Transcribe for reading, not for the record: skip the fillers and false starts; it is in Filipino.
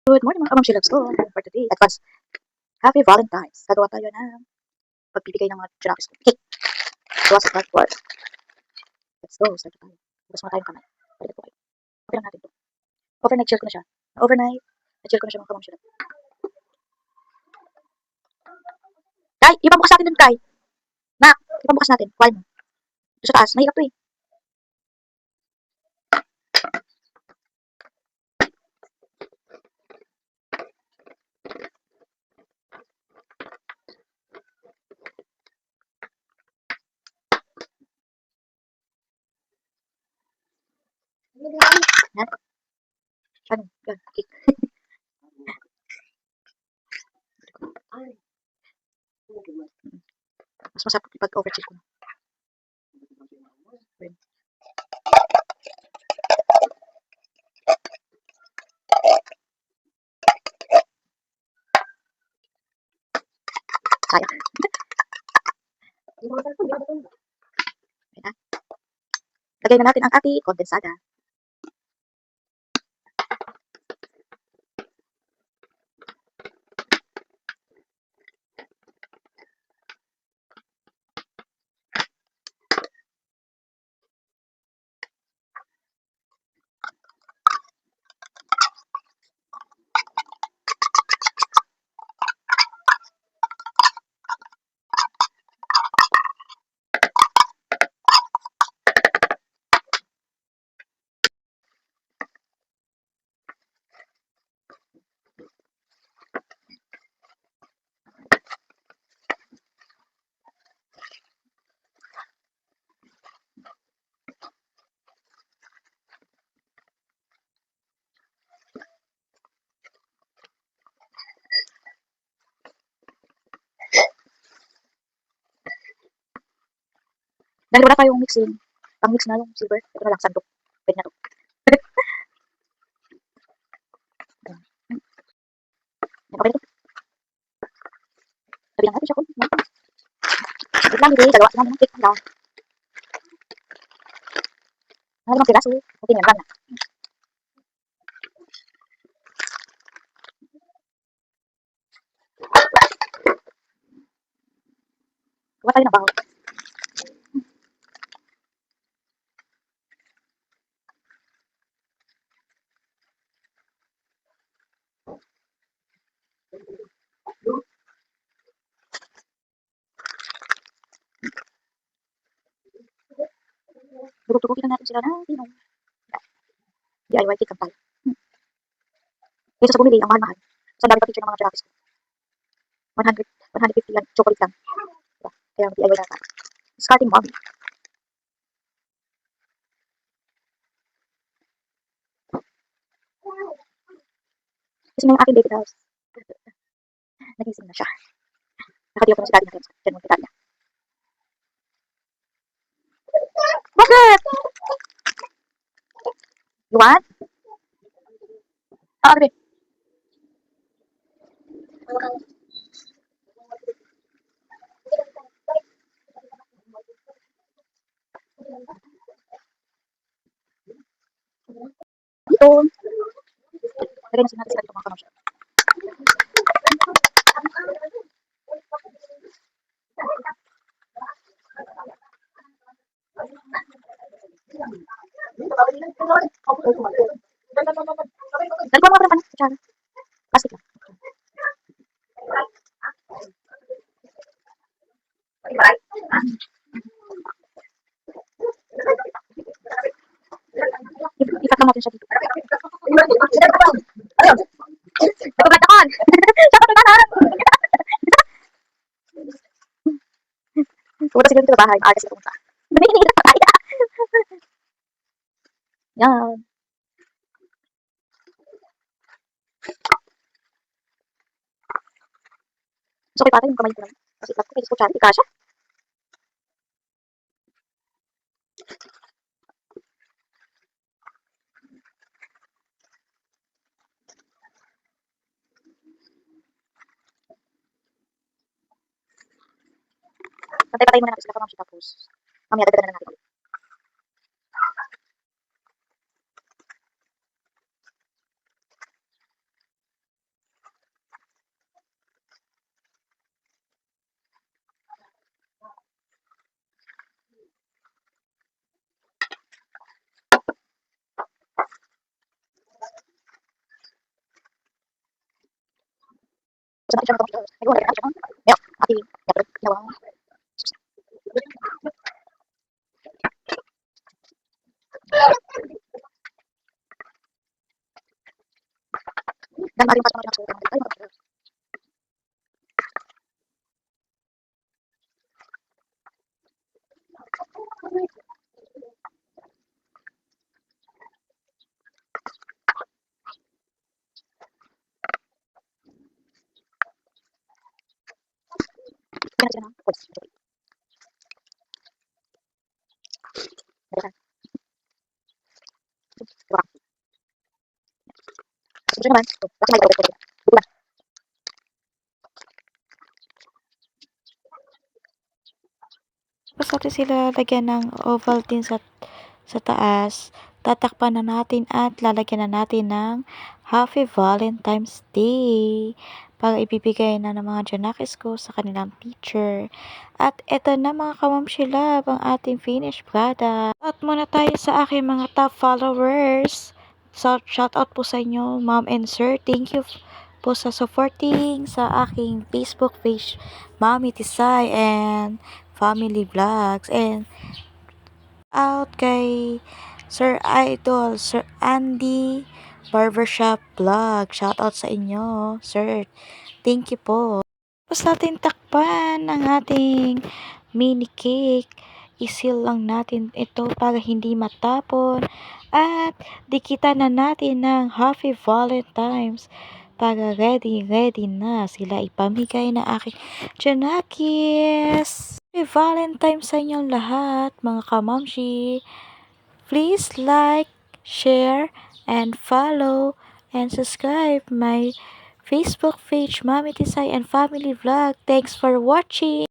Good morning mga kamamshilags ko. For today, advance, happy Valentine's. Gagawa tayo ng pagbibigay ng mga chalaks. Cake. Gawa sa cardboard. Let's go. Start na tayo. Bukas muna tayong kamay. Balik po kayo. Okay lang natin ito. Overnight chill ko na siya. Overnight, na-chill ko na siya mga kamamshilags. Kai, ipabukas natin dun, Kai. Nak, ipabukas natin. Kuhain mo. Ito sa taas. Mahirap to eh. Ha? Ano? Yan, cake. Mas masarap pag overchill ko na. Sayang. Ayan na. Lagay na natin ang ating kondensada. Dahil wala tayong mixing, pang-mix na yung silver. Ito na lang, sandok. Pwede na to. Okay na to. Sabi lang natin siya kung wait lang, hindi. Gagawa naman ng cake lang. Ano namang piraso? Okay, meron na. Gawa tayo ng baho. Durug-durugin na natin sila ng tinong. DIY cake ang tayo. Kaysa sa bumili, ang mahal-mahal. Sa dami pa picture ng mga jalapis ko. 100, 150 lang, chocolate lang. Diba? Kaya DIY na tayo. Starting mommy. Kasi na yung aking baby house. Nagising na siya. Nakatiyo ko na si daddy natin. Diyan mo si daddy. Bakit? You want? Ah, okay. Dito. Lagay na natin sila dito mga kamamsya. Dali ko mga parang kutsara. Plastic lang. Ipat lang natin siya dito. Nagpaplat ako! Siya ka tulala! Pumunta sila dito sa bahay. Maaga sila pumunta. Naninira pa kaya. Yan. So, kay tatay yung kamay ko lang. Kasi ipat ko kay kutsara. Di kasha. Pantay-patay muna natin sila kamamsya tapos mamaya dagdagan na natin ulit. Basta natin siya mga kapatid. Ay, wala na siya. Milk. Ati. Yapre. Yawa. Dan maring pas mga sulit. Ay, mga kapatid. Yan sila na. Uy. Dalasan. Diba? Gusto naman. Laki may gawin. Bulan. Tapos natin sila lagyan ng Ovaltine sa taas. Tatakpan na natin at lalagyan na natin ng Happy Valentine's Day para ibibigay na ng mga Janakis ko sa kanilang teacher. At eto na mga kamamshilab ang ating finished product. At muna tayo sa aking mga top followers. Shout out po sa inyo, ma'am and sir. Thank you po sa supporting sa aking Facebook page, Mami Tisay and Family Vlogs. And out kay Sir Idol, Sir Andy Barbershop Vlog. Shout out sa inyo, sir. Thank you po. Tapos natin takpan ang ating mini cake. Isil lang natin ito para hindi matapon. At dikitan na natin ng Happy Valentine's para ready na sila ipamigay na aking Janakis. Happy Valentine's sa inyong lahat, mga kamamshi. Please like, share, and follow, and subscribe my Facebook page, Mami Tisay and Family Vlog. Thanks for watching!